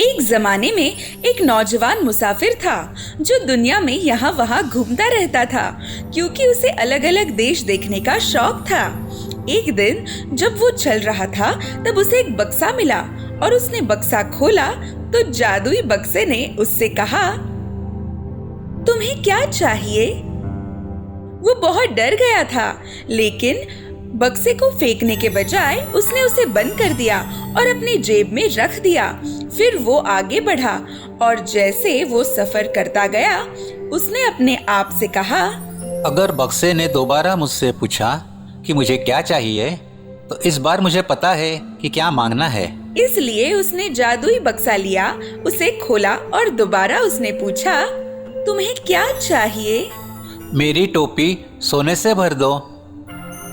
एक जमाने में एक नौजवान मुसाफिर था जो दुनिया में यहाँ वहाँ घूमता रहता था क्योंकि उसे अलग अलग देश देखने का शौक था। एक दिन जब वो चल रहा था तब उसे एक बक्सा मिला और उसने बक्सा खोला तो जादुई बक्से ने उससे कहा, तुम्हें क्या चाहिए? वो बहुत डर गया था, लेकिन बक्से को फेंकने के बजाय उसने उसे बंद कर दिया और अपनी जेब में रख दिया। फिर वो आगे बढ़ा और जैसे वो सफर करता गया उसने अपने आप से कहा, अगर बक्से ने दोबारा मुझसे पूछा कि मुझे क्या चाहिए तो इस बार मुझे पता है कि क्या मांगना है। इसलिए उसने जादुई बक्सा लिया, उसे खोला और दोबारा उसने पूछा, तुम्हें क्या चाहिए? मेरी टोपी सोने से भर दो।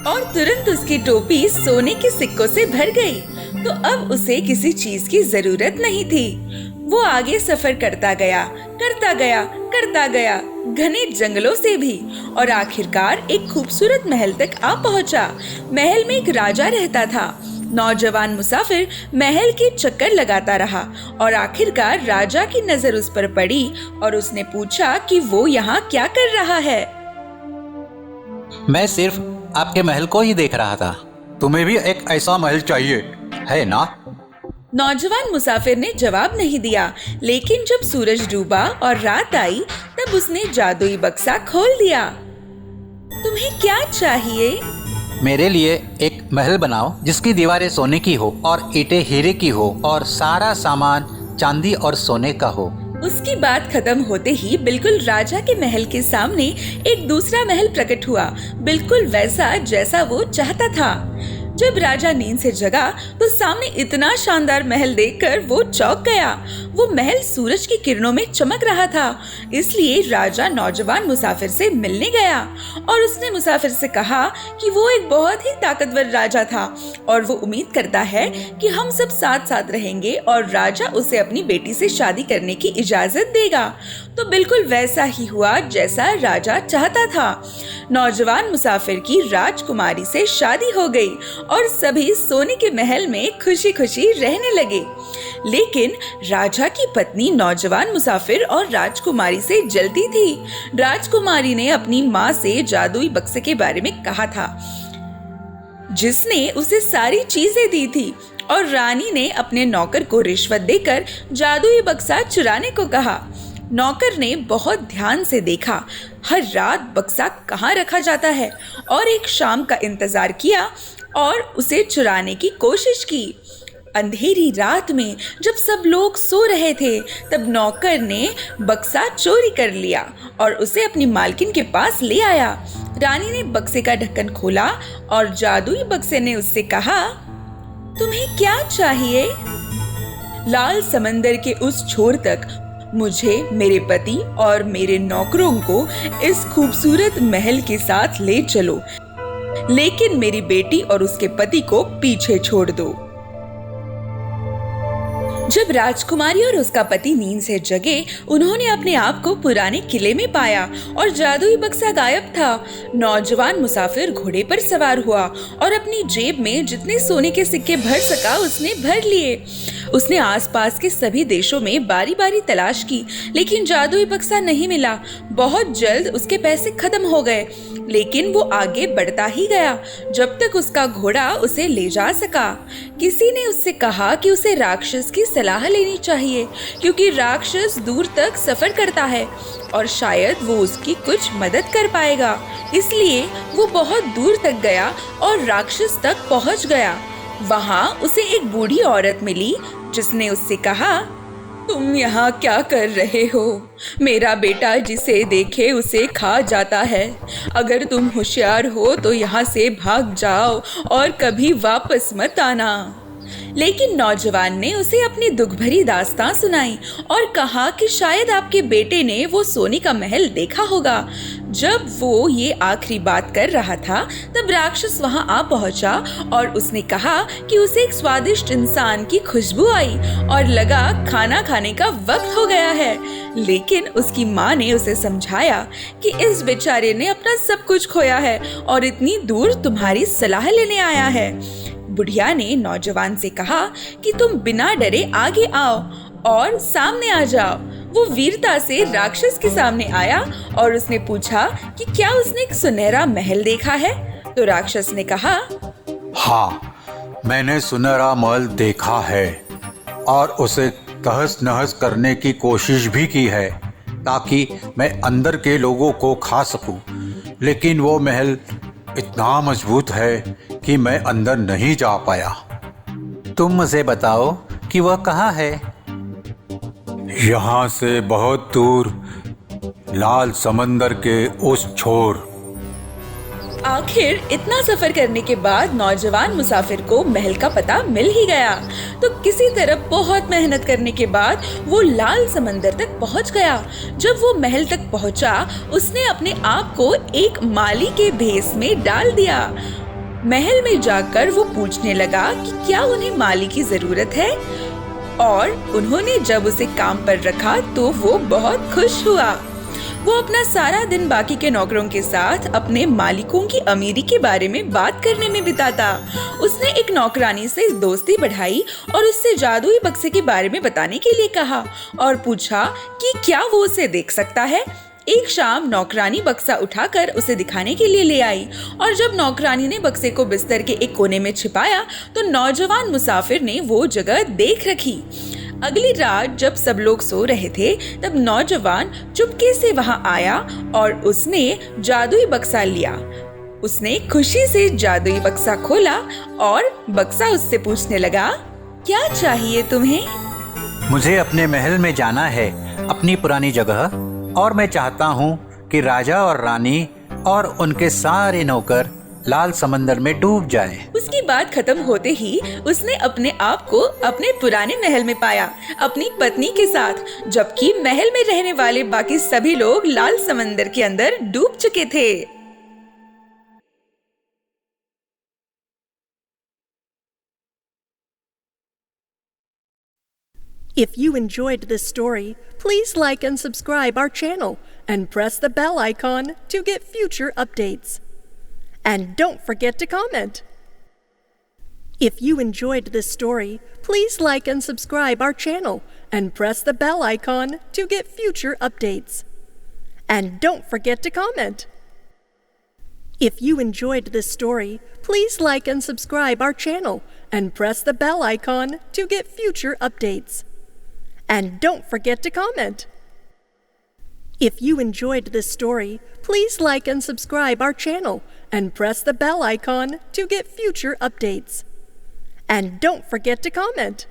और तुरंत उसकी टोपी सोने के सिक्कों से भर गई। तो अब उसे किसी चीज की जरूरत नहीं थी। वो आगे सफर करता गया, घने जंगलों से भी, और आखिरकार एक खूबसूरत महल तक आ पहुंचा। महल में एक राजा रहता था। नौजवान मुसाफिर महल के चक्कर लगाता रहा और आखिरकार राजा की नजर उस पर पड़ी और उसने पूछा कि वो यहाँ क्या कर रहा है। मैं सिर्फ आपके महल को ही देख रहा था। तुम्हें भी एक ऐसा महल चाहिए है ना? नौजवान मुसाफिर ने जवाब नहीं दिया, लेकिन जब सूरज डूबा और रात आई तब उसने जादुई बक्सा खोल दिया। तुम्हें क्या चाहिए? मेरे लिए एक महल बनाओ जिसकी दीवारें सोने की हो और ईंटें हीरे की हो और सारा सामान चांदी और सोने का हो। उसकी बात खत्म होते ही बिल्कुल राजा के महल के सामने एक दूसरा महल प्रकट हुआ, बिल्कुल वैसा जैसा वो चाहता था। जब राजा नींद से जगा तो सामने इतना शानदार महल देखकर वो चौंक गया। वो महल सूरज की किरणों में चमक रहा था, इसलिए राजा नौजवान मुसाफिर से मिलने गया और उसने मुसाफिर से कहा कि वो एक बहुत ही ताकतवर राजा था और वो उम्मीद करता है कि हम सब साथ साथ रहेंगे और राजा उसे अपनी बेटी से शादी करने की इजाजत देगा। तो बिल्कुल वैसा ही हुआ जैसा राजा चाहता था। नौजवान मुसाफिर की राजकुमारी से शादी हो गई और सभी सोने के महल में खुशी खुशी रहने लगे। लेकिन राजा की पत्नी नौजवान मुसाफिर और राजकुमारी से जलती थी। राजकुमारी ने अपनी माँ से जादुई बक्से के बारे में कहा था, जिसने उसे सारी चीजें दी थी, और रानी ने अपने नौकर को रिश्वत देकर जादुई बक्सा चुराने को कहा। नौकर ने बहुत ध्यान से देखा हर रात बक्सा कहाँ रखा जाता है और एक शाम का इंतजार किया और उसे चुराने की कोशिश की। अंधेरी रात में जब सब लोग सो रहे थे तब नौकर ने बक्सा चोरी कर लिया और उसे अपनी मालकिन के पास ले आया। रानी ने बक्से का ढक्कन खोला और जादुई बक्से ने उससे कहा, तुम्हें क्या चाहिए? लाल समंदर के उस छोर तक मुझे, मेरे पति और मेरे नौकरों को इस खूबसूरत महल के साथ ले चलो, लेकिन मेरी बेटी और उसके पति को पीछे छोड़ दो। जब राजकुमारी और उसका पति नींद से जगे, उन्होंने अपने आप को पुराने किले में पाया और जादुई बक्सा गायब था। नौजवान मुसाफिर घोड़े पर सवार हुआ और अपनी जेब में जितने सोने के सिक्के भर सका उसने भर लिए। उसने आसपास के सभी देशों में बारी बारी तलाश की, लेकिन जादुई बक्सा नहीं मिला। बहुत जल्द उसके पैसे खत्म हो गए, लेकिन वो आगे बढ़ता ही गया जब तक उसका घोड़ा उसे ले जा सका। किसी ने उससे कहा कि उसे राक्षस की सलाह लेनी चाहिए, क्योंकि राक्षस दूर तक सफर करता है और शायद वो उसकी कुछ मदद कर पाएगा। इसलिए वो बहुत दूर तक गया और राक्षस तक पहुंच गया। वहाँ उसे एक बूढ़ी औरत मिली जिसने उससे कहा, तुम यहाँ क्या कर रहे हो? मेरा बेटा जिसे देखे उसे खा जाता है। अगर तुम होशियार हो तो यहाँ से भाग जाओ और कभी वापस मत आना। लेकिन नौजवान ने उसे अपनी दुख भरी दास्तां सुनाई और कहा कि शायद आपके बेटे ने वो सोने का महल देखा होगा। जब वो ये आखिरी बात कर रहा था तब राक्षस वहां आ पहुंचा और उसने कहा कि उसे एक स्वादिष्ट इंसान की खुशबू आई और लगा खाना खाने का वक्त हो गया है। लेकिन उसकी माँ ने उसे समझाया कि इस बेचारे ने अपना सब कुछ खोया है और इतनी दूर तुम्हारी सलाह लेने आया है। बुढ़िया ने नौजवान से कहा कि तुम बिना डरे आगे आओ और सामने आ जाओ। वो वीरता से राक्षस के सामने आया और उसने पूछा कि क्या उसने एक सुनहरा महल देखा है। तो राक्षस ने कहा, हाँ, मैंने सुनहरा महल देखा है और उसे तहस नहस करने की कोशिश भी की है ताकि मैं अंदर के लोगों को खा सकूं। लेकिन वो महल इतना मजबूत है कि मैं अंदर नहीं जा पाया। तुम मुझे बताओ कि वह कहाँ है? यहाँ से बहुत दूर, लाल समंदर के उस छोर। आखिर इतना सफर करने के बाद नौजवान मुसाफिर को महल का पता मिल ही गया। तो किसी तरह बहुत मेहनत करने के बाद वो लाल समंदर तक पहुंच गया। जब वो महल तक पहुंचा, उसने अपने आप को एक माली के भेष में डाल दिया। महल में जाकर वो पूछने लगा कि क्या उन्हें माली की जरूरत है, और उन्होंने जब उसे काम पर रखा तो वो बहुत खुश हुआ। वो अपना सारा दिन बाकी के नौकरों के साथ अपने मालिकों की अमीरी के बारे में बात करने में बिताता। उसने एक नौकरानी से दोस्ती बढ़ाई और उससे जादुई बक्से के बारे में बताने के लिए कहा और पूछा कि क्या वो उसे देख सकता है। एक शाम नौकरानी बक्सा उठाकर उसे दिखाने के लिए ले आई और जब नौकरानी ने बक्से को बिस्तर के एक कोने में छिपाया तो नौजवान मुसाफिर ने वो जगह देख रखी। अगली रात जब सब लोग सो रहे थे तब नौजवान चुपके से वहां आया और उसने जादुई बक्सा लिया। उसने खुशी से जादुई बक्सा खोला और बक्सा उससे पूछने लगा, क्या चाहिए तुम्हें? मुझे अपने महल में जाना है, अपनी पुरानी जगह, और मैं चाहता हूँ कि राजा और रानी और उनके सारे नौकर लाल समंदर में डूब जाएं। उसकी बात खत्म होते ही उसने अपने आप को अपने पुराने महल में पाया, अपनी पत्नी के साथ, जबकि महल में रहने वाले बाकी सभी लोग लाल समंदर के अंदर डूब चुके थे। If you enjoyed this story, please like and subscribe our channel and press the bell icon to get future updates. And don't forget to comment. If you enjoyed this story, please like and subscribe our channel and press the bell icon to get future updates. And don't forget to comment. If you enjoyed this story, please like and subscribe our channel and press the bell icon to get future updates. And don't forget to comment. If you enjoyed this story, please like and subscribe our channel and press the bell icon to get future updates. And don't forget to comment.